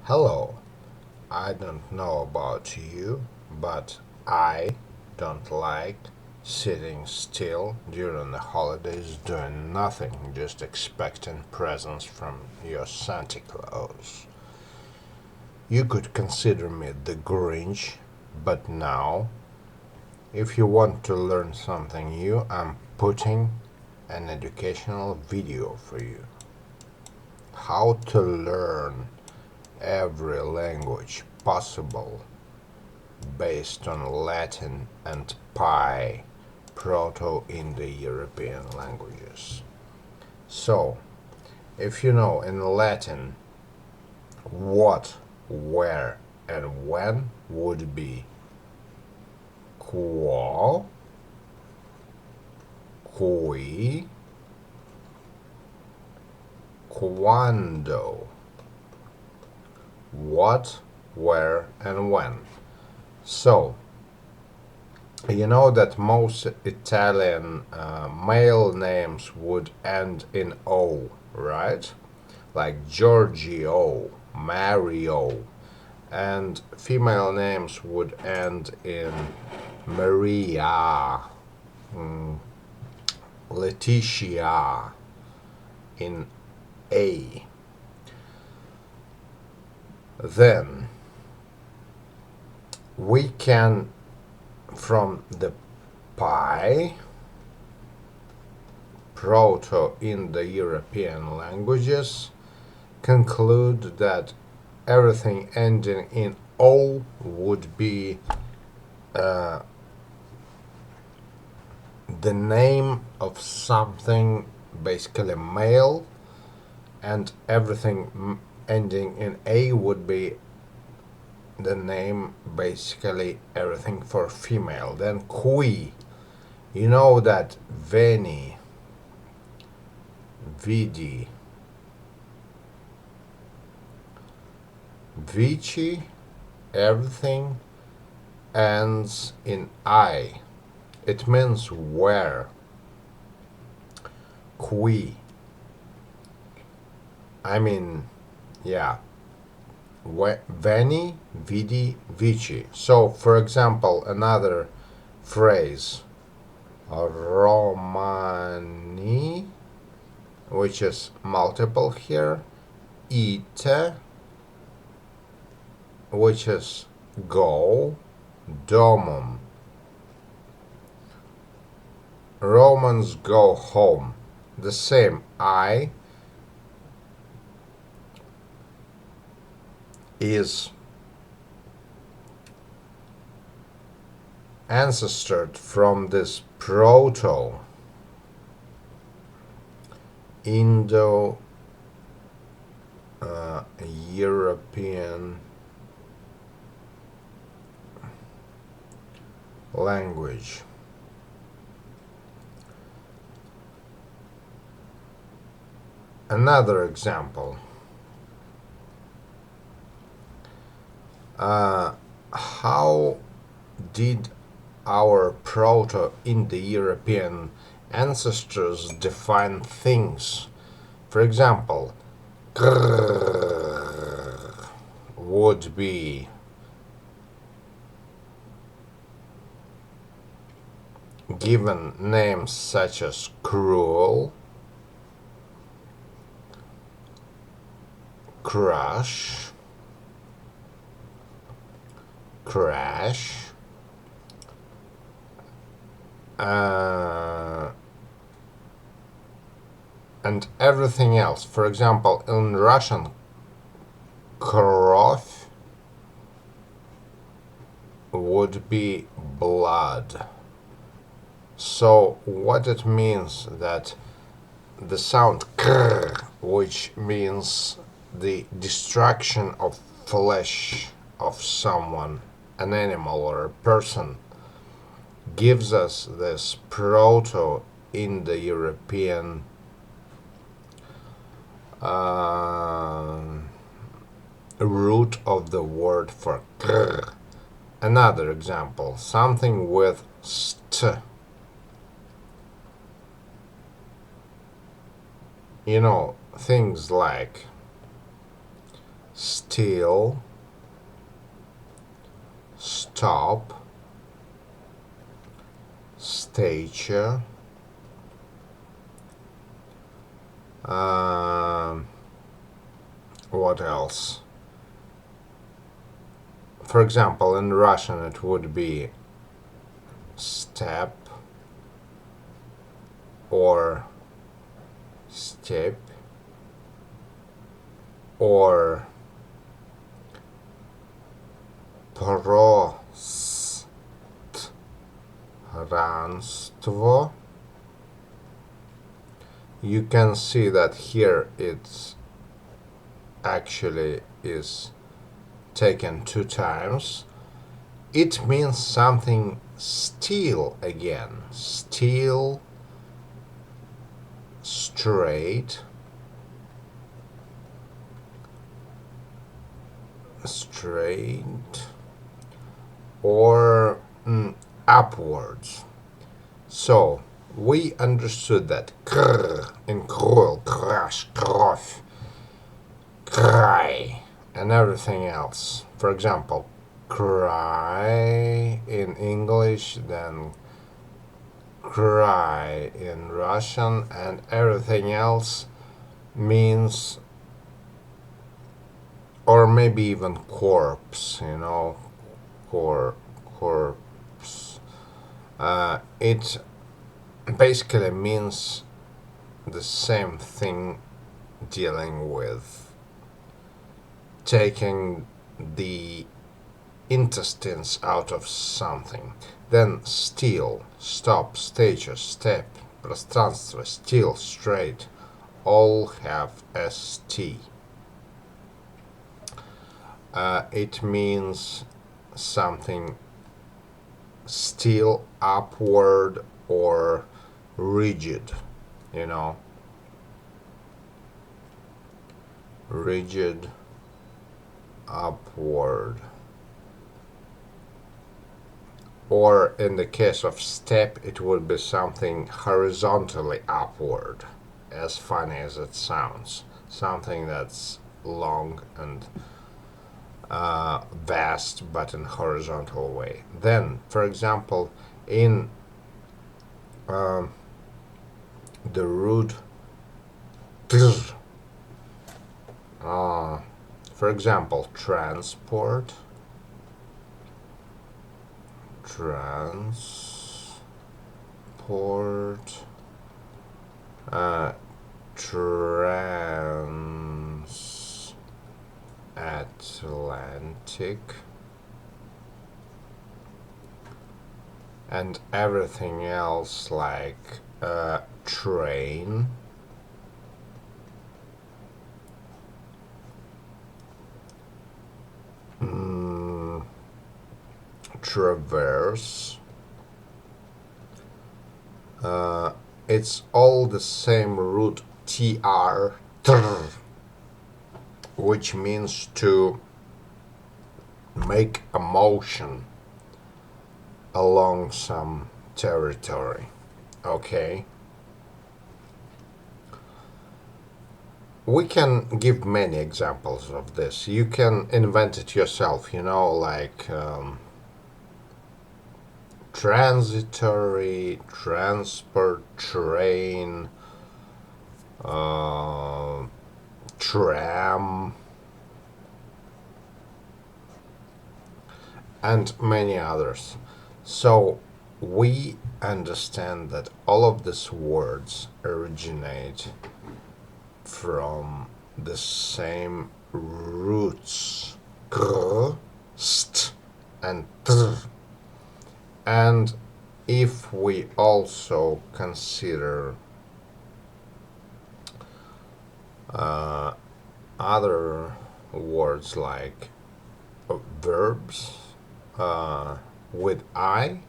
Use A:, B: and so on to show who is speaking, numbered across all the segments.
A: Hello, I don't know about you, but I don't like sitting still during the holidays doing nothing, just expecting presents from your Santa Claus. You could consider me the Grinch, but now, if you want to learn something new, I'm putting an educational video for you. How to learn every language possible based on Latin and Pi, Proto-Indo-European languages. So, if you know in Latin what, where, and when would be quo, qui, quando. What, where, and when. So, you know that most Italian male names would end in O, right? Like Giorgio, Mario, and female names would end in Maria, Leticia, in A. Then we can, from the Pi, Proto-Indo-European languages, conclude that everything ending in O would be the name of something, basically male, and everything ending in A would be the name, basically everything for female. Then qui, you know that veni, vidi, vici, everything ends in I. It means where. Qui. I mean, yeah. Veni, vidi, vici. So, for example, another phrase, Romani, which is multiple here, ite, which is go, domum. Romans go home. The same I is ancested from this proto Indo European language. Another example. How did our Proto-Indo-European ancestors define things? For example, would be given names such as cruel, crush, crash, and everything else. For example, in Russian, kровь would be blood. So what it means that the sound krr, which means the destruction of flesh of someone, an animal or a person, gives us this Proto-Indo-European root of the word for krr. Another example, something with st. You know, things like st still, stop, stature, what else? For example, in Russian it would be step or step or пространство. You can see that here it's actually is taken 2 times. It means something still again. Still, straight, or upwards. So we understood that kr in krul, crash, kровь, cry, and everything else. For example, cry in English, then cry in Russian, and everything else means, or maybe even corpse, corpse. It basically means the same thing, dealing with taking the intestines out of something. Then still, stop, stature, step, пространство, still, straight, all have st. It means something still, upward, or rigid, rigid, upward. Or in the case of step, it would be something horizontally upward, as funny as it sounds. Something that's long and vast, but in horizontal way. Then, for example, in the root for example, transport, transatlantic, and everything else like train, traverse. It's all the same root tr, which means to make a motion along some territory. Okay? We can give many examples of this. You can invent it yourself, like transitory, transport, train, tram, and many others. So we understand that all of these words originate from the same roots, kr, st, and tr. And if we also consider other words like verbs with I,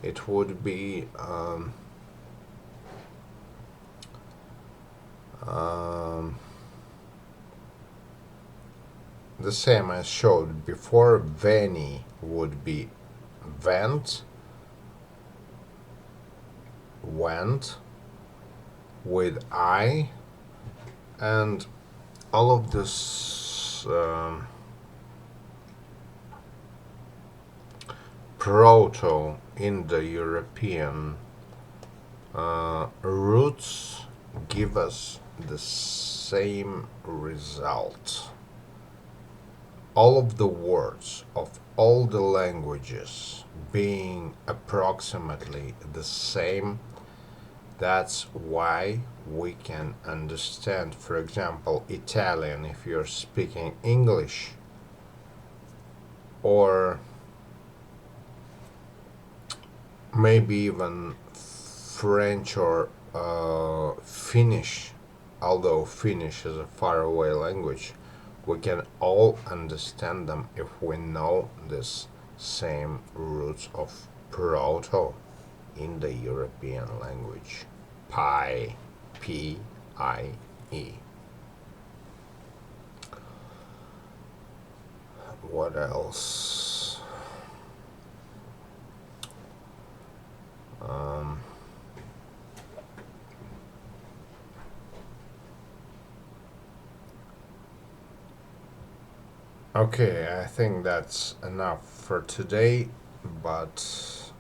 A: it would be the same as showed before. Veni would be went, with I, and all of this proto Indo-European roots give us the same result. All of the words of all the languages being approximately the same, that's why we can understand, for example, Italian if you're speaking English, or maybe even French or Finnish, although Finnish is a faraway language. We can all understand them if we know this same roots of proto in the European language. Pi, P-I-E. What else? Okay, I think that's enough for today, but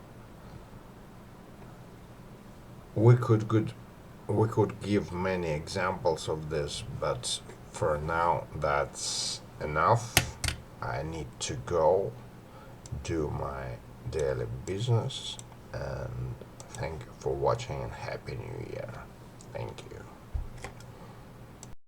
A: we could good we could give many examples of this, but for now that's enough. I need to go do my daily business, and thank you for watching and happy new year. Thank you.